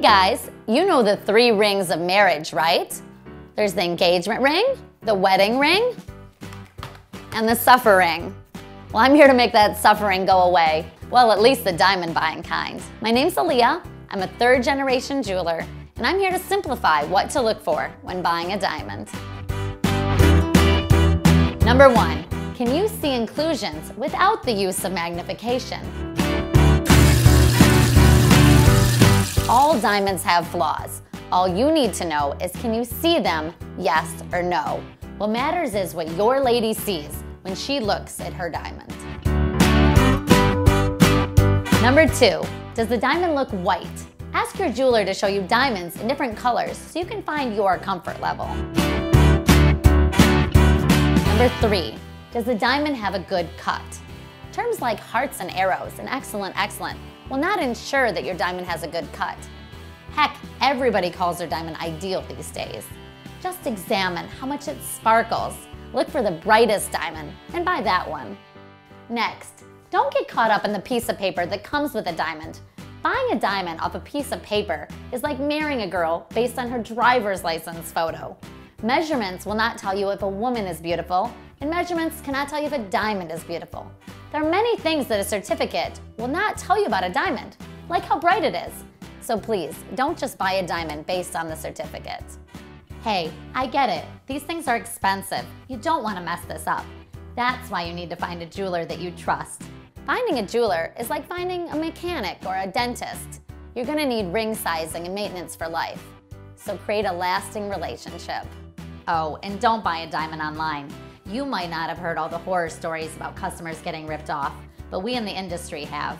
guys, you know the 3 rings of marriage, right? There's the engagement ring, the wedding ring, and the suffer ring. Well, I'm here to make that suffering go away. Well, at least the diamond buying kind. My name's Aaliyah. I'm a 3rd-generation jeweler, and I'm here to simplify what to look for when buying a diamond. Number 1, can you see inclusions without the use of magnification? All diamonds have flaws. All you need to know is, can you see them, yes or no? What matters is what your lady sees when she looks at her diamond. Number 2, does the diamond look white? Ask your jeweler to show you diamonds in different colors so you can find your comfort level. Number 3, does the diamond have a good cut? Terms like hearts and arrows and excellent will not ensure that your diamond has a good cut. Heck, everybody calls their diamond ideal these days. Just examine how much it sparkles. Look for the brightest diamond and buy that one. Next, don't get caught up in the piece of paper that comes with a diamond. Buying a diamond off a piece of paper is like marrying a girl based on her driver's license photo. Measurements will not tell you if a woman is beautiful, and measurements cannot tell you if a diamond is beautiful. There are many things that a certificate will not tell you about a diamond, like how bright it is. So please, don't just buy a diamond based on the certificate. Hey, I get it. These things are expensive. You don't want to mess this up. That's why you need to find a jeweler that you trust. Finding a jeweler is like finding a mechanic or a dentist. You're going to need ring sizing and maintenance for life. So create a lasting relationship. Oh, and don't buy a diamond online. You might not have heard all the horror stories about customers getting ripped off, but we in the industry have.